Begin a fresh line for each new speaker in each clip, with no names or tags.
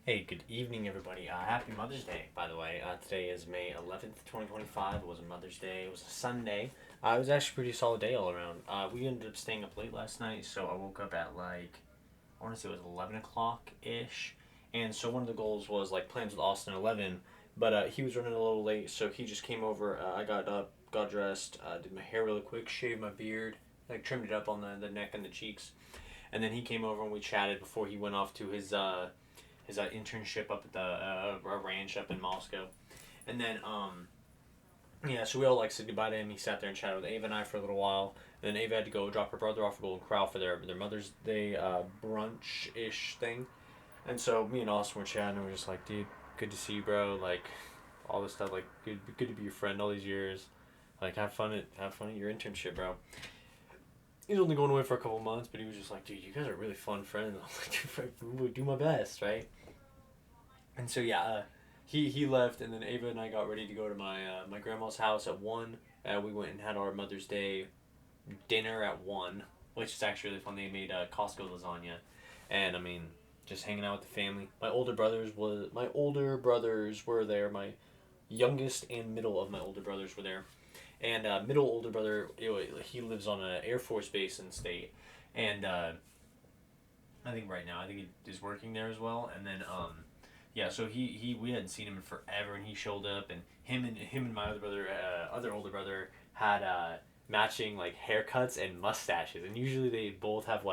Hey, good evening, everybody. Happy Mother's Day, by the way. Today is May 11th, 2025. It was a Mother's Day. It was a Sunday. It was actually a pretty solid day all around. We ended up staying up late last night, so I woke up at I want to say it was 11 o'clock ish. And so one of the goals was plans with Austin at 11, but he was running a little late, so he just came over. I got up, got dressed, did my hair really quick, shaved my beard, trimmed it up on the neck and the cheeks. And then he came over and we chatted before he went off to his internship up at the ranch up in Moscow. And then yeah, so we all said goodbye to him. He sat there and chatted with Ava and I for a little while. And then Ava had to go drop her brother off at Golden Corral for their Mother's Day brunch ish thing. And so me and Austin were chatting and we are just like, dude, good to see you, bro. All this stuff, good to be your friend all these years. Have fun at your internship, bro. He's only going away for a couple months, but he was just like, dude, you guys are really fun friends. I'm like, dude, do my best, right? And so yeah, he left, and then Ava and I got ready to go to my grandma's house at 1. We went and had our Mother's Day dinner at 1, which is actually really fun. They made Costco lasagna, and I mean, just hanging out with the family. My older brothers were there. My youngest and middle of my older brothers were there, and middle older brother, he lives on an Air Force base in the state, and I think right now he is working there as well. And then yeah, so he we hadn't seen him in forever, and he showed up, and him and my other older brother had matching haircuts and mustaches, and usually they both have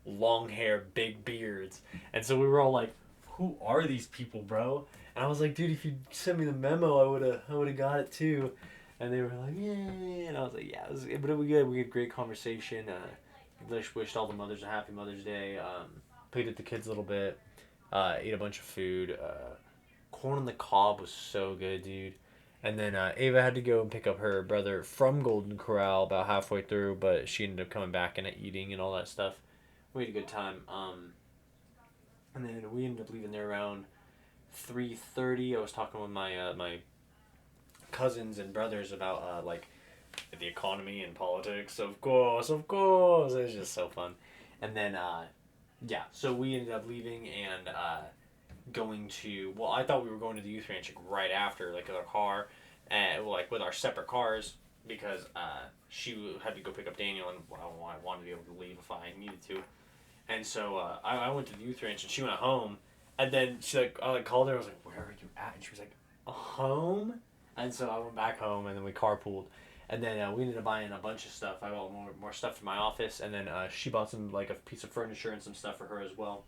long hair, big beards, and so we were all like, "Who are these people, bro?" And I was like, "Dude, if you sent me the memo, I would have got it too." And they were like, "Yeah," and I was like, "Yeah," but it was good. We had great conversation. Wished all the mothers a happy Mother's Day. Played with the kids a little bit. Ate a bunch of food. Corn on the cob was so good, dude. And then Ava had to go and pick up her brother from Golden Corral about halfway through, but she ended up coming back and eating and all that stuff. We had a good time. And then we ended up leaving there around 3:30. I was talking with my cousins and brothers about the economy and politics. Of course, it was just so fun. And then yeah, so we ended up leaving and going to. Well, I thought we were going to the youth ranch right after, with our car, and with our separate cars because she had to go pick up Daniel, and I wanted to be able to leave if I needed to. And so I went to the youth ranch and she went home, and then I called her. I was like, "Where are you at?" And she was like, "Home." And so I went back home, and then we carpooled, and then we ended up buying a bunch of stuff. I bought more stuff for my office, and then she bought some a piece of furniture and some stuff for her as well.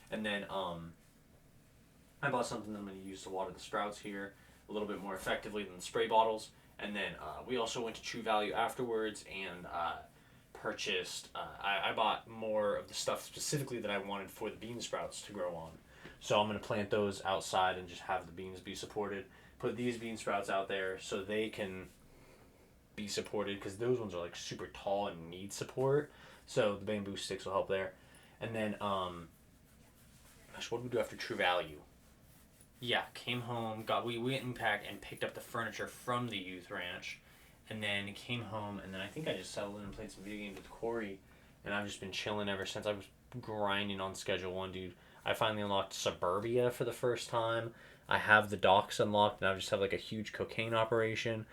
And then I bought something that I'm going to use to water the sprouts here a little bit more effectively than the spray bottles. And then we also went to True Value afterwards and purchased. I bought more of the stuff specifically that I wanted for the bean sprouts to grow on. So I'm going to plant those outside and just have the beans be supported. Put these bean sprouts out there so they can be supported because those ones are super tall and need support. So the bamboo sticks will help there. And then, gosh, what did we do after True Value? Yeah, came home, we went and packed and picked up the furniture from the youth ranch, and then came home, and then I think I just settled in and played some video games with Corey, and I've just been chilling ever since. I was grinding on Schedule 1, dude. I finally unlocked Suburbia for the first time. I have the docks unlocked, and I just have a huge cocaine operation,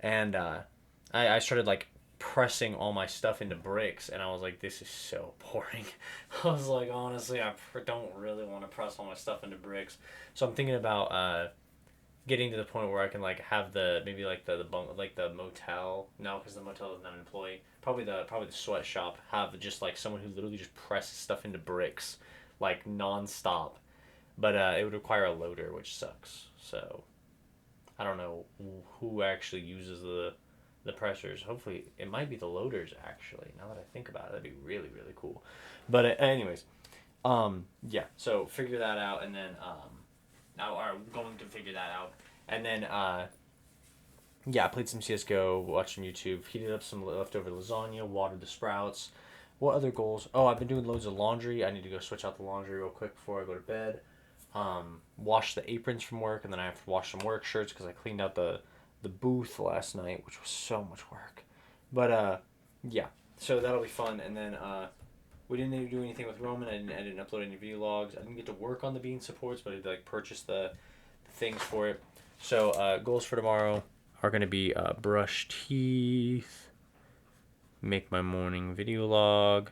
and I started pressing all my stuff into bricks, and I was like, this is so boring. I was like, honestly, I don't really want to press all my stuff into bricks. So I'm thinking about getting to the point where I can have the maybe the bunk the motel. No, because the motel is not an employee. Probably the sweatshop have just someone who literally just presses stuff into bricks nonstop. But it would require a loader, which sucks. So I don't know who actually uses the pressers. Hopefully, it might be the loaders. Actually, now that I think about it, that'd be really really cool. But anyways, yeah. So figure that out, and then now are going to figure that out, and then yeah, I played some CS:GO, watched some YouTube, heated up some leftover lasagna, watered the sprouts. What other goals? Oh, I've been doing loads of laundry. I need to go switch out the laundry real quick before I go to bed. Wash the aprons from work, and then I have to wash some work shirts because I cleaned out the booth last night, which was so much work. But yeah, so that'll be fun. And then We didn't do anything with Roman. I didn't upload any video logs. I didn't get to work on the bean supports, but I did like purchase the things for it. So goals for tomorrow are gonna be brush teeth, make my morning video log.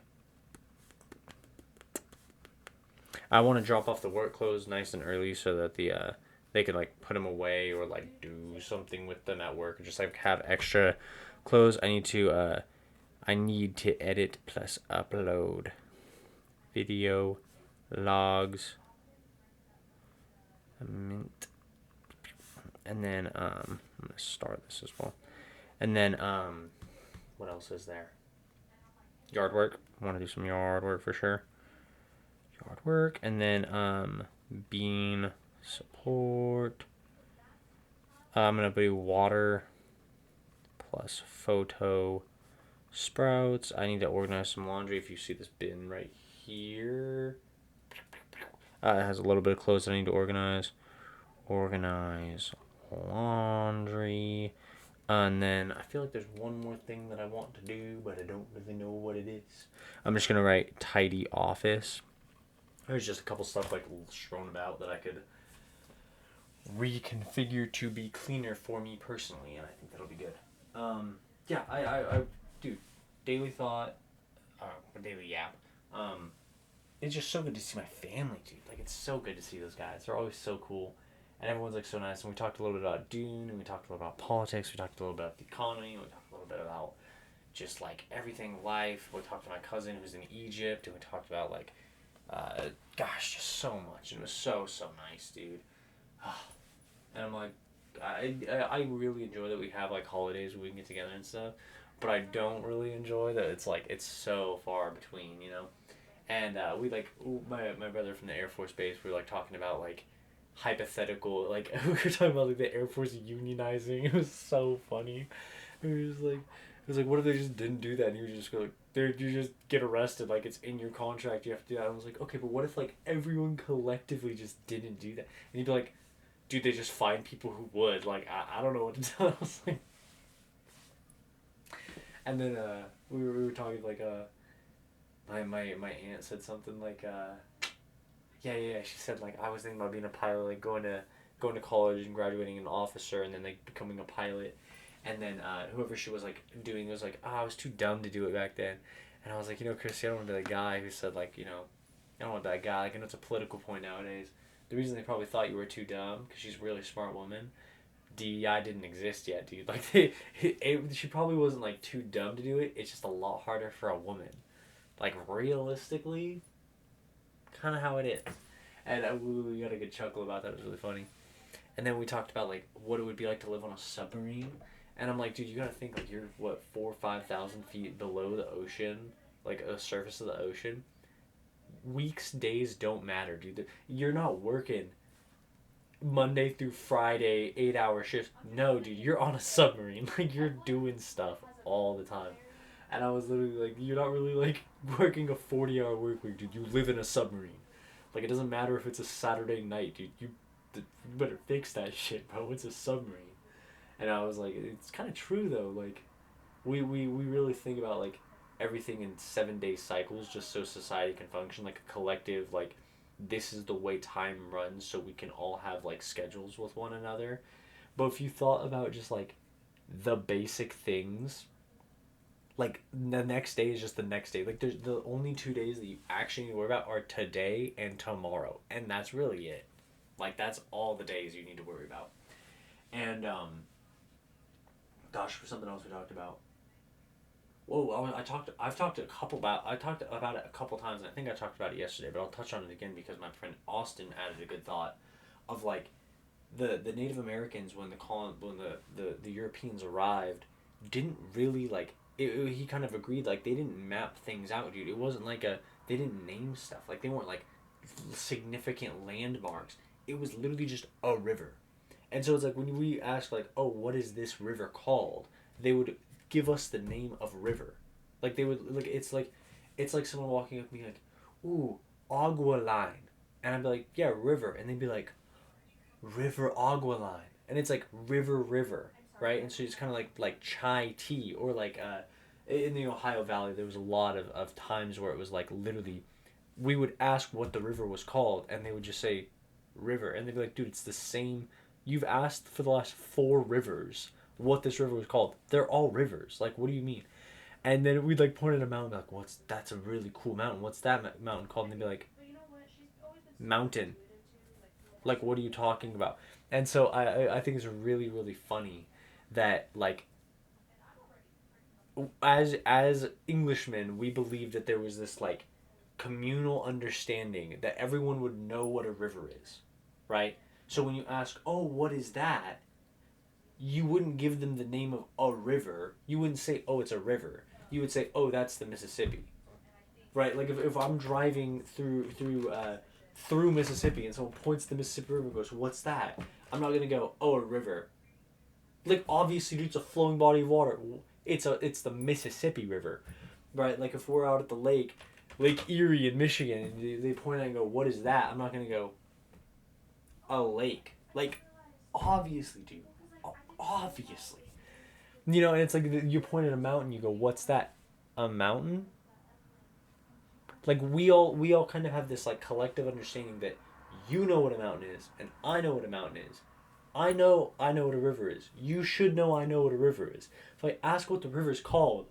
I want to drop off the work clothes nice and early so that they could like put them away or like do something with them at work or just like have extra clothes. I need to edit plus upload video logs. A mint. And then I'm gonna start this as well. And then what else is there? Yard work. I want to do some yard work for sure. Yard work, and then bean support. I'm gonna do water plus photo sprouts. I need to organize some laundry. If you see this bin right here, it has a little bit of clothes that I need to organize. Organize laundry. And then I feel like there's one more thing that I want to do, but I don't really know what it is. I'm just gonna write tidy office. There's just a couple stuff like strewn about that I could reconfigure to be cleaner for me personally, and I think that'll be good. Yeah, I dude, daily thought, daily yap. It's just so good to see my family, dude. Like, it's so good to see those guys. They're always so cool, and everyone's like so nice. And we talked a little bit about Dune, and we talked a little about politics. We talked a little bit about the economy. We talked a little bit about just like everything, life. We talked to my cousin who's in Egypt, and we talked about like, gosh, just so much. It was so nice, dude. And I'm like, I really enjoy that we have like holidays where we can get together and stuff, but I don't really enjoy that it's like it's so far between, you know. And we like my brother from the Air Force Base. We were like talking about like hypothetical, like we were talking about like the Air Force unionizing. It was so funny. It was like what if they just didn't do that and you just go like you just get arrested, like it's in your contract, you have to do that. I was like, okay, but what if like everyone collectively just didn't do that? And you'd be like, dude, they just find people who would. Like, I don't know what to tell. I was like, and then we were talking like my aunt said something like yeah, she said like I was thinking about being a pilot, like going to college and graduating an officer and then like becoming a pilot. And then whoever she was like doing was like, oh, I was too dumb to do it back then. And I was like, Chrissy, I don't want to be the guy who said like, I don't want that guy. Like, I know it's a political point nowadays. The reason they probably thought you were too dumb because she's a really smart woman. DEI didn't exist yet, dude. Like she probably wasn't like too dumb to do it. It's just a lot harder for a woman. Like realistically, kind of how it is. And we got a good chuckle about that. It was really funny. And then we talked about like what it would be like to live on a submarine. And I'm like, dude, you gotta think like you're what 4,000 or 5,000 feet below the ocean, like the surface of the ocean. Weeks, days don't matter, dude. You're not working Monday through Friday, 8-hour shifts. No, dude, you're on a submarine. Like you're doing stuff all the time. And I was literally like, you're not really like working a 40-hour work week, dude. You live in a submarine. Like it doesn't matter if it's a Saturday night, dude. You better fix that shit, bro. It's a submarine. And I was like, it's kind of true though. Like, we really think about like everything in 7-day cycles just so society can function like a collective. Like, this is the way time runs, so we can all have like schedules with one another. But if you thought about just like the basic things, like the next day is just the next day. Like, there's the only 2 days that you actually need to worry about are today and tomorrow, and that's really it. Like, that's all the days you need to worry about. And gosh, for something else we talked about. Whoa, I've talked a couple about. I talked about it a couple times, and I think I talked about it yesterday, but I'll touch on it again because my friend Austin added a good thought, of like, the Native Americans when the Europeans arrived, didn't really like. He kind of agreed, like they didn't map things out, dude. It wasn't like they didn't name stuff, like they weren't like significant landmarks. It was literally just a river. And so it's like when we ask like, oh, what is this river called? They would give us the name of river. Like they would like it's like someone walking up to me like, ooh, agua line. And I'd be like, yeah, river. And they'd be like, river agua line. And it's like river, right? And so it's kind of like chai tea or like in the Ohio Valley, there was a lot of times where it was like literally, we would ask what the river was called, and they would just say, river, and they'd be like, dude, it's the same. You've asked for the last 4 rivers what this river was called. They're all rivers. Like, what do you mean? And then we'd like point at a mountain, like, what's that's a really cool mountain. What's that mountain called? And they'd be like, mountain. Like, what are you talking about? And so I think it's really really funny that like as Englishmen we believed that there was this like communal understanding that everyone would know what a river is, right? So when you ask, oh, what is that? You wouldn't give them the name of a river. You wouldn't say, oh, it's a river. You would say, oh, that's the Mississippi, right? Like if I'm driving through Mississippi and someone points to the Mississippi River and goes, what's that? I'm not gonna go, oh, a river. Like obviously, dude, it's a flowing body of water. It's the Mississippi River, right? Like if we're out at the Lake Erie in Michigan, and they point at it and go, what is that? I'm not gonna go, a lake. Like obviously, dude, obviously. And it's like you point at a mountain, you go, what's that? A mountain? Like we all kind of have this like collective understanding that you know what a mountain is and I know what a mountain is. I know what a river is. You should know I know what a river is. If I ask what the river is called,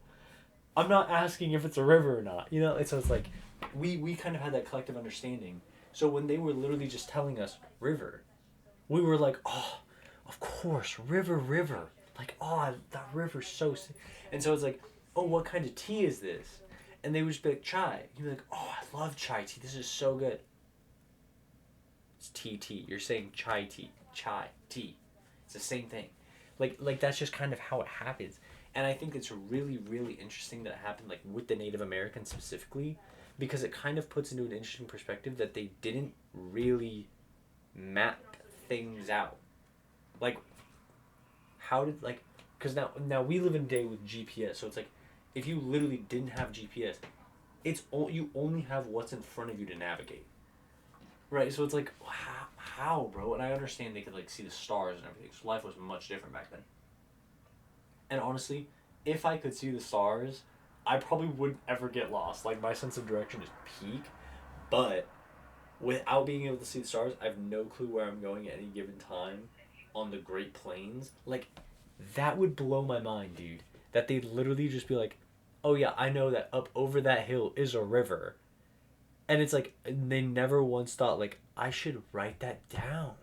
I'm not asking if it's a river or not. So it's like we kind of had that collective understanding. So when they were literally just telling us river, we were like, oh, of course, river. Like, oh, that river's so sick. And so it's like, oh, what kind of tea is this? And they would just be like, chai. You'd be like, oh, I love chai tea. This is so good. It's tea. You're saying chai tea. It's the same thing. Like that's just kind of how it happens. And I think it's really, really interesting that it happened like with the Native Americans specifically, because it kind of puts into an interesting perspective that they didn't really map things out. Like, how did like, because now we live in a day with GPS, so it's like, if you literally didn't have GPS, you only have what's in front of you to navigate, right? So it's like, how, bro? And I understand they could like see the stars and everything. So life was much different back then. And honestly, if I could see the stars, I probably wouldn't ever get lost. Like my sense of direction is peak, but without being able to see the stars, I have no clue where I'm going at any given time on the Great Plains. Like, that would blow my mind, dude. That they'd literally just be like, oh yeah, I know that up over that hill is a river. And it's like, they never once thought, like, I should write that down.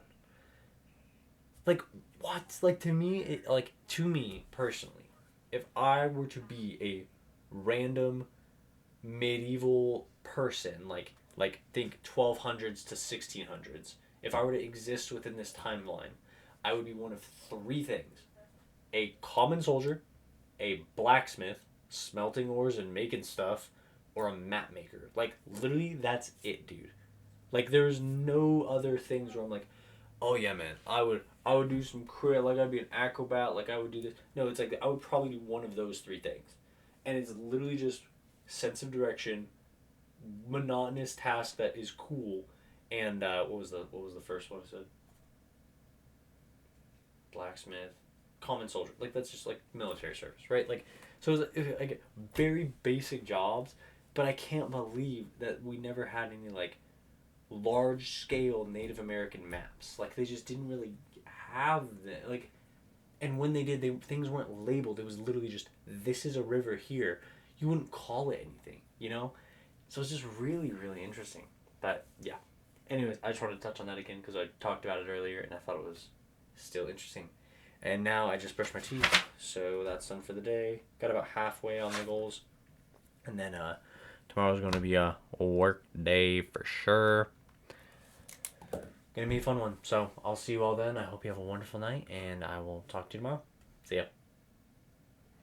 Like, what? Like, to me, personally, if I were to be a random medieval person, like think 1200s to 1600s, if I were to exist within this timeline, I would be one of 3 things: a common soldier, a blacksmith, smelting ores and making stuff, or a map maker. Like literally, that's it, dude. Like there's no other things where I'm like, oh yeah, man, I would do some crit, like I'd be an acrobat, like I would do this. No, it's like I would probably do one of those 3 things, and it's literally just sense of direction, monotonous task that is cool, and what was the first one I said? Blacksmith, common soldier. Like that's just like military service, right? Like so it's like very basic jobs, but I can't believe that we never had any like large scale Native American maps. Like they just didn't really have that. Like, and when they did, things weren't labeled. It was literally just, this is a river here. You wouldn't call it anything. So it's just really, really interesting. But yeah. Anyways, I just wanted to touch on that again because I talked about it earlier and I thought it was still interesting. And now I just brushed my teeth, so that's done for the day. Got about halfway on my goals. And then tomorrow's going to be a work day for sure. Gonna be a fun one. So I'll see you all then. I hope you have a wonderful night, and I will talk to you tomorrow. See ya.